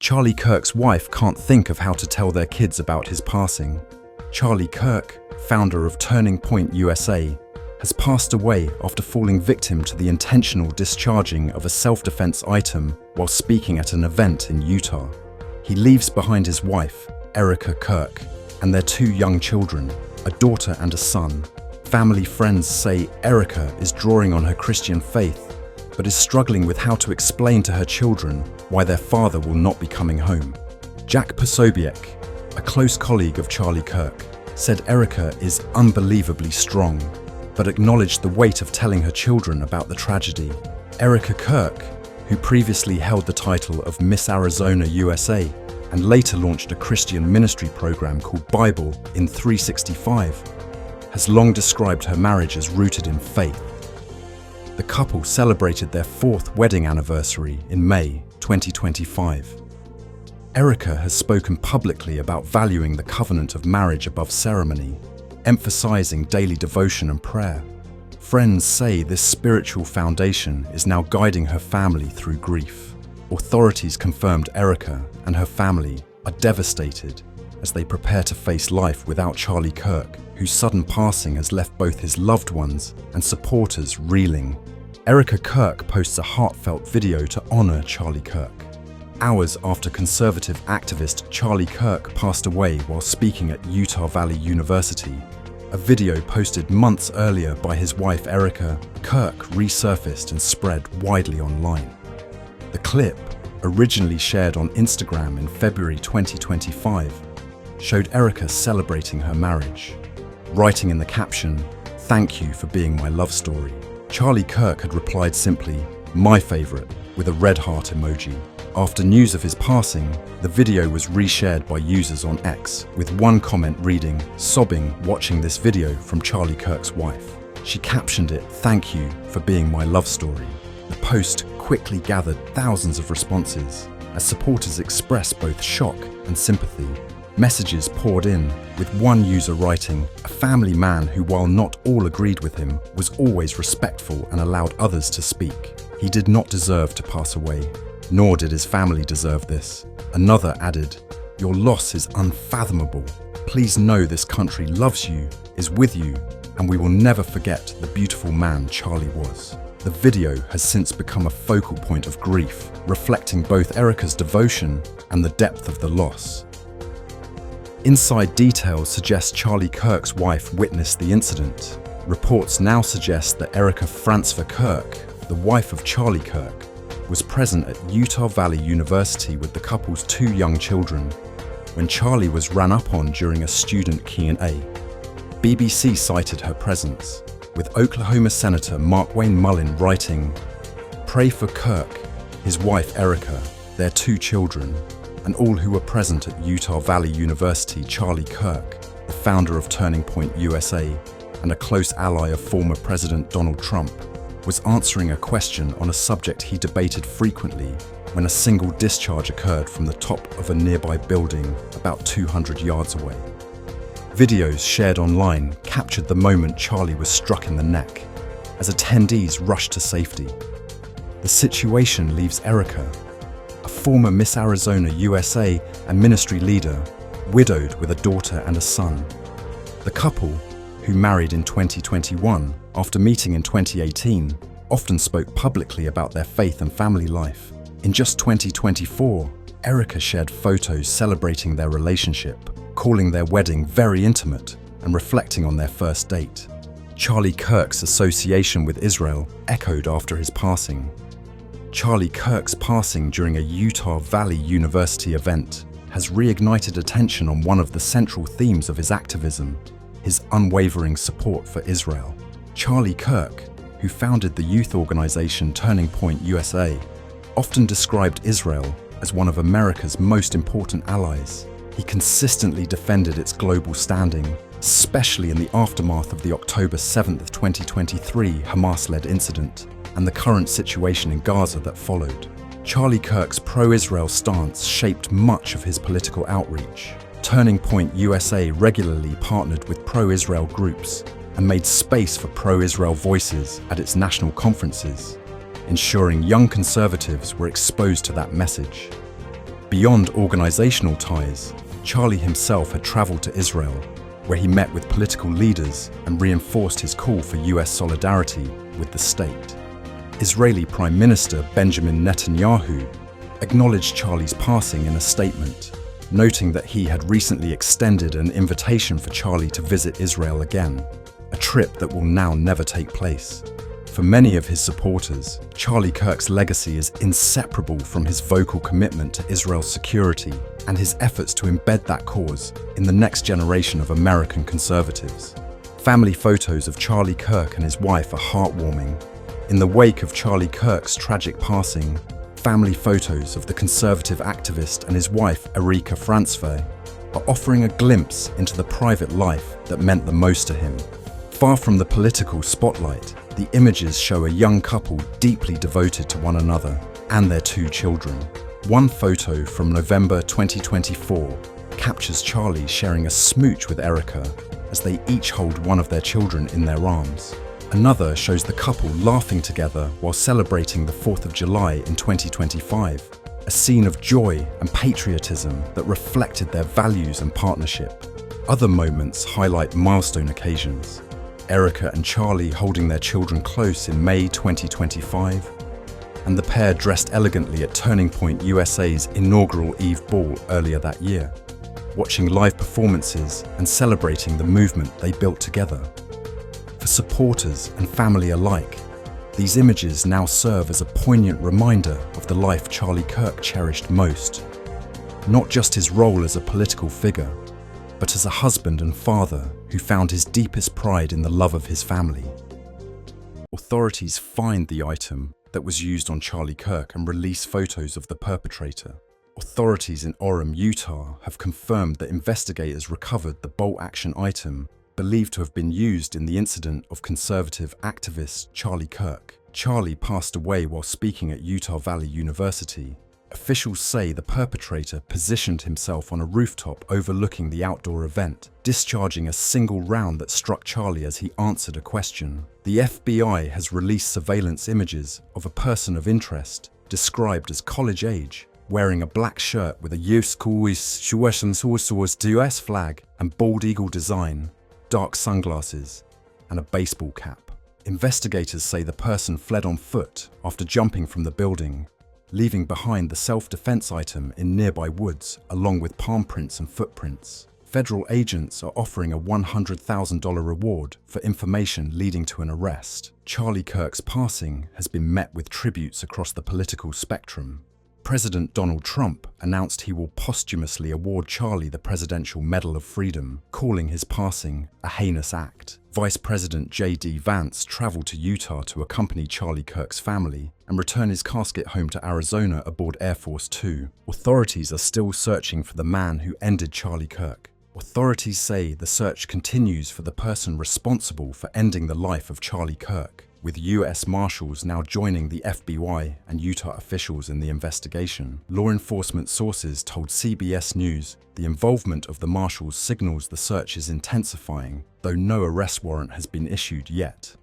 Charlie Kirk's wife can't think of how to tell their kids about his passing. Charlie Kirk, founder of Turning Point USA, has passed away after falling victim to the intentional discharging of a self-defense item while speaking at an event in Utah. He leaves behind his wife, Erica Kirk, and their 2 young children, a daughter and a son. Family friends say Erica is drawing on her Christian faith, but is struggling with how to explain to her children why their father will not be coming home. Jack Posobiec, a close colleague of Charlie Kirk, said Erica is unbelievably strong, but acknowledged the weight of telling her children about the tragedy. Erica Kirk, who previously held the title of Miss Arizona USA and later launched a Christian ministry program called Bible in 365, has long described her marriage as rooted in faith. The couple celebrated their 4th wedding anniversary in May 2025. Erica has spoken publicly about valuing the covenant of marriage above ceremony, emphasizing daily devotion and prayer. Friends say this spiritual foundation is now guiding her family through grief. Authorities confirmed Erica and her family are devastated as they prepare to face life without Charlie Kirk, whose sudden passing has left both his loved ones and supporters reeling. Erica Kirk posts a heartfelt video to honor Charlie Kirk. Hours after conservative activist Charlie Kirk passed away while speaking at Utah Valley University, a video posted months earlier by his wife Erica Kirk resurfaced and spread widely online. The clip, originally shared on Instagram in February 2025, showed Erica celebrating her marriage, writing in the caption, "Thank you for being my love story." Charlie Kirk had replied simply, "My favorite," with a red heart emoji. After news of his passing, the video was reshared by users on X, with one comment reading, "Sobbing watching this video from Charlie Kirk's wife." She captioned it, "Thank you for being my love story." The post quickly gathered thousands of responses as supporters expressed both shock and sympathy. Messages poured in, with one user writing, "A family man who, while not all agreed with him, was always respectful and allowed others to speak. He did not deserve to pass away, nor did his family deserve this." Another added, "Your loss is unfathomable. Please know this country loves you, is with you, and we will never forget the beautiful man Charlie was." The video has since become a focal point of grief, reflecting both Erica's devotion and the depth of the loss. Inside details suggest Charlie Kirk's wife witnessed the incident. Reports now suggest that Erica Frantzfer Kirk, the wife of Charlie Kirk, was present at Utah Valley University with the couple's 2 young children when Charlie was ran up on during a student Q&A. BBC cited her presence, with Oklahoma Senator Markwayne Mullin writing, "Pray for Kirk, his wife Erica, their 2 children, and all who were present at Utah Valley University. Charlie Kirk, the founder of Turning Point USA and a close ally of former President Donald Trump, was answering a question on a subject he debated frequently when a single discharge occurred from the top of a nearby building about 200 yards away." Videos shared online captured the moment Charlie was struck in the neck as attendees rushed to safety. The situation leaves Erica, a former Miss Arizona USA and ministry leader, widowed with a daughter and a son. The couple, who married in 2021 after meeting in 2018, often spoke publicly about their faith and family life. In just 2024, Erica shared photos celebrating their relationship, calling their wedding very intimate and reflecting on their first date. Charlie Kirk's association with Israel echoed after his passing. Charlie Kirk's passing during a Utah Valley University event has reignited attention on one of the central themes of his activism, his unwavering support for Israel. Charlie Kirk, who founded the youth organization Turning Point USA, often described Israel as one of America's most important allies. He consistently defended its global standing, especially in the aftermath of the October 7, 2023 Hamas-led incident and the current situation in Gaza that followed. Charlie Kirk's pro-Israel stance shaped much of his political outreach. Turning Point USA regularly partnered with pro-Israel groups and made space for pro-Israel voices at its national conferences, ensuring young conservatives were exposed to that message. Beyond organizational ties, Charlie himself had traveled to Israel, where he met with political leaders and reinforced his call for US solidarity with the state. Israeli Prime Minister Benjamin Netanyahu acknowledged Charlie's passing in a statement, noting that he had recently extended an invitation for Charlie to visit Israel again, a trip that will now never take place. For many of his supporters, Charlie Kirk's legacy is inseparable from his vocal commitment to Israel's security and his efforts to embed that cause in the next generation of American conservatives. Family photos of Charlie Kirk and his wife are heartwarming. In the wake of Charlie Kirk's tragic passing, family photos of the conservative activist and his wife, Erika Franzwe, are offering a glimpse into the private life that meant the most to him. Far from the political spotlight, the images show a young couple deeply devoted to one another and their 2 children. One photo from November 2024 captures Charlie sharing a smooch with Erika as they each hold one of their children in their arms. Another shows the couple laughing together while celebrating the 4th of July in 2025, a scene of joy and patriotism that reflected their values and partnership. Other moments highlight milestone occasions. Erika and Charlie holding their children close in May 2025, and the pair dressed elegantly at Turning Point USA's inaugural Eve Ball earlier that year, watching live performances and celebrating the movement they built together. For supporters and family alike, these images now serve as a poignant reminder of the life Charlie Kirk cherished most. Not just his role as a political figure, but as a husband and father who found his deepest pride in the love of his family. Authorities find the item that was used on Charlie Kirk and release photos of the perpetrator. Authorities in Orem, Utah have confirmed that investigators recovered the bolt-action item believed to have been used in the incident of conservative activist Charlie Kirk. Charlie passed away while speaking at Utah Valley University. Officials say the perpetrator positioned himself on a rooftop overlooking the outdoor event, discharging a single round that struck Charlie as he answered a question. The FBI has released surveillance images of a person of interest, described as college age, wearing a black shirt with a US flag and bald eagle design, dark sunglasses, and a baseball cap. Investigators say the person fled on foot after jumping from the building, leaving behind the self-defense item in nearby woods along with palm prints and footprints. Federal agents are offering a $100,000 reward for information leading to an arrest. Charlie Kirk's passing has been met with tributes across the political spectrum. President Donald Trump announced he will posthumously award Charlie the Presidential Medal of Freedom, calling his passing a heinous act. Vice President J.D. Vance traveled to Utah to accompany Charlie Kirk's family and return his casket home to Arizona aboard Air Force Two. Authorities are still searching for the man who ended Charlie Kirk. Authorities say the search continues for the person responsible for ending the life of Charlie Kirk, with U.S. Marshals now joining the FBI and Utah officials in the investigation. Law enforcement sources told CBS News the involvement of the Marshals signals the search is intensifying, though no arrest warrant has been issued yet.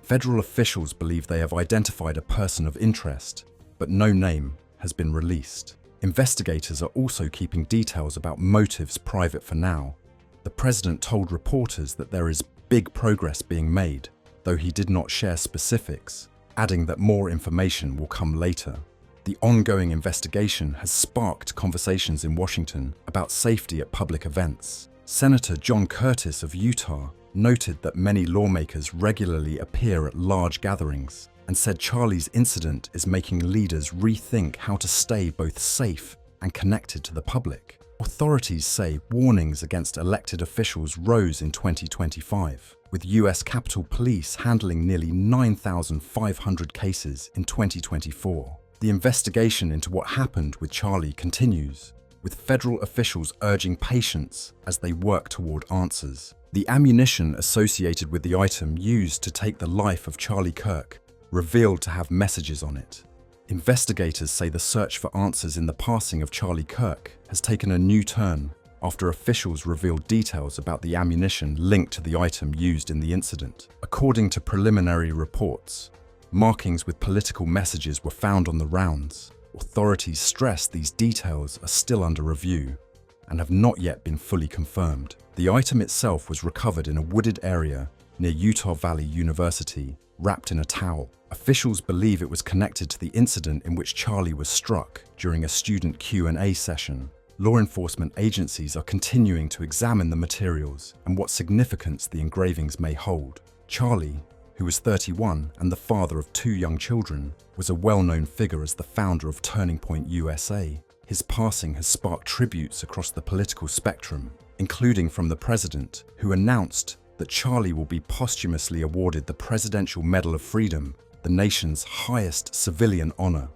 Federal officials believe they have identified a person of interest, but no name has been released. Investigators are also keeping details about motives private for now. The president told reporters that there is big progress being made, though he did not share specifics, adding that more information will come later. The ongoing investigation has sparked conversations in Washington about safety at public events. Senator John Curtis of Utah noted that many lawmakers regularly appear at large gatherings and said Charlie's incident is making leaders rethink how to stay both safe and connected to the public. Authorities say warnings against elected officials rose in 2025, with US Capitol Police handling nearly 9,500 cases in 2024. The investigation into what happened with Charlie continues, with federal officials urging patience as they work toward answers. The ammunition associated with the item used to take the life of Charlie Kirk revealed to have messages on it. Investigators say the search for answers in the passing of Charlie Kirk has taken a new turn after officials revealed details about the ammunition linked to the item used in the incident. According to preliminary reports, markings with political messages were found on the rounds, Authorities stress these details are still under review and have not yet been fully confirmed. The item itself was recovered in a wooded area near Utah Valley University, wrapped in a towel. Officials believe it was connected to the incident in which Charlie was struck during a student Q&A session. Law enforcement agencies are continuing to examine the materials and what significance the engravings may hold. Charlie, who was 31 and the father of 2 young children, was a well-known figure as the founder of Turning Point USA. His passing has sparked tributes across the political spectrum, including from the president, who announced that Charlie will be posthumously awarded the Presidential Medal of Freedom, the nation's highest civilian honor.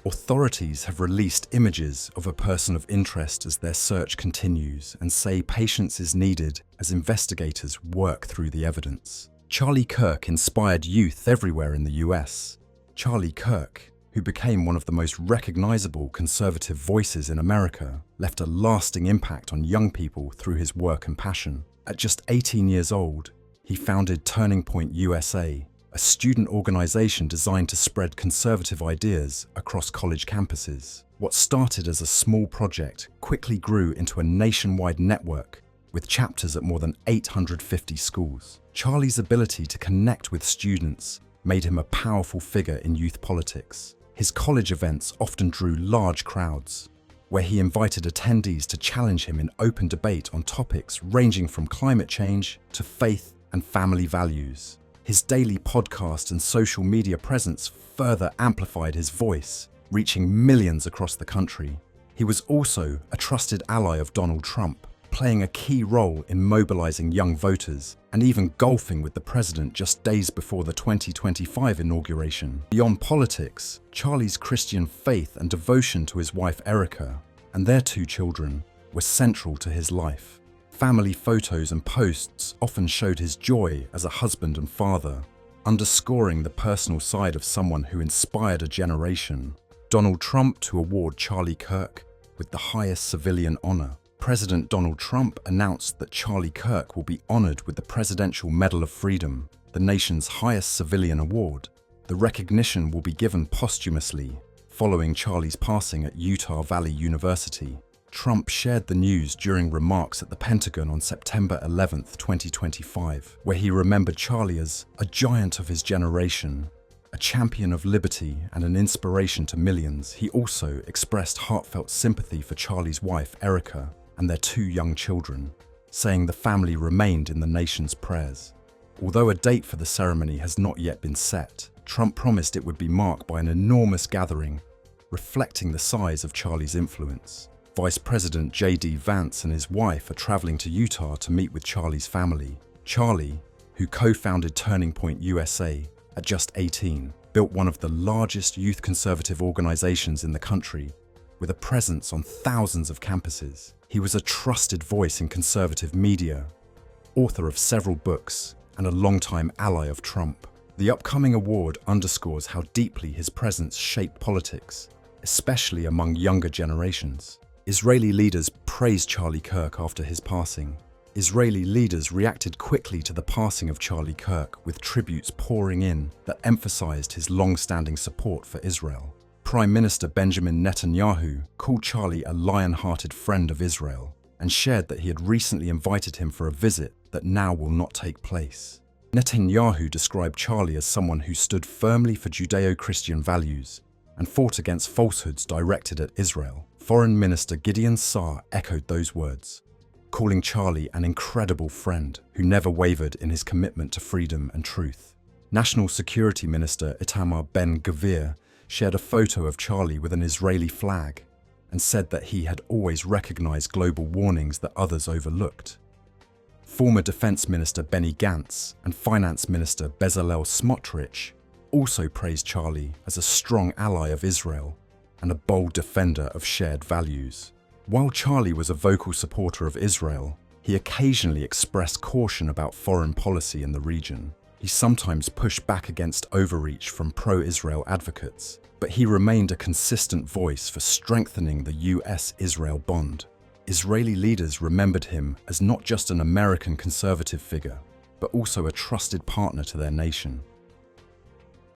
Authorities have released images of a person of interest as their search continues and say patience is needed as investigators work through the evidence. Charlie Kirk inspired youth everywhere in the US. Charlie Kirk, who became one of the most recognizable conservative voices in America, left a lasting impact on young people through his work and passion. At just 18 years old, he founded Turning Point USA, a student organization designed to spread conservative ideas across college campuses. What started as a small project quickly grew into a nationwide network with chapters at more than 850 schools. Charlie's ability to connect with students made him a powerful figure in youth politics. His college events often drew large crowds, where he invited attendees to challenge him in open debate on topics ranging from climate change to faith and family values. His daily podcast and social media presence further amplified his voice, reaching millions across the country. He was also a trusted ally of Donald Trump, playing a key role in mobilizing young voters and even golfing with the president just days before the 2025 inauguration. Beyond politics, Charlie's Christian faith and devotion to his wife Erica and their 2 children were central to his life. Family photos and posts often showed his joy as a husband and father, underscoring the personal side of someone who inspired a generation. Donald Trump to award Charlie Kirk with the highest civilian honor. President Donald Trump announced that Charlie Kirk will be honored with the Presidential Medal of Freedom, the nation's highest civilian award. The recognition will be given posthumously, following Charlie's passing at Utah Valley University. Trump shared the news during remarks at the Pentagon on September 11, 2025, where he remembered Charlie as a giant of his generation, a champion of liberty and an inspiration to millions. He also expressed heartfelt sympathy for Charlie's wife, Erica, and their 2 young children, saying the family remained in the nation's prayers. Although a date for the ceremony has not yet been set, Trump promised it would be marked by an enormous gathering, reflecting the size of Charlie's influence. Vice President J.D. Vance and his wife are traveling to Utah to meet with Charlie's family. Charlie, who co-founded Turning Point USA at just 18, built one of the largest youth conservative organizations in the country, with a presence on thousands of campuses. He was a trusted voice in conservative media, author of several books, and a longtime ally of Trump. The upcoming award underscores how deeply his presence shaped politics, especially among younger generations. Israeli leaders praised Charlie Kirk after his passing. Israeli leaders reacted quickly to the passing of Charlie Kirk, with tributes pouring in that emphasized his long-standing support for Israel. Prime Minister Benjamin Netanyahu called Charlie a lion-hearted friend of Israel and shared that he had recently invited him for a visit that now will not take place. Netanyahu described Charlie as someone who stood firmly for Judeo-Christian values and fought against falsehoods directed at Israel. Foreign Minister Gideon Saar echoed those words, calling Charlie an incredible friend who never wavered in his commitment to freedom and truth. National Security Minister Itamar Ben-Gvir shared a photo of Charlie with an Israeli flag and said that he had always recognized global warnings that others overlooked. Former Defense Minister Benny Gantz and Finance Minister Bezalel Smotrich also praised Charlie as a strong ally of Israel and a bold defender of shared values. While Charlie was a vocal supporter of Israel, he occasionally expressed caution about foreign policy in the region. He sometimes pushed back against overreach from pro-Israel advocates, but he remained a consistent voice for strengthening the US-Israel bond. Israeli leaders remembered him as not just an American conservative figure, but also a trusted partner to their nation.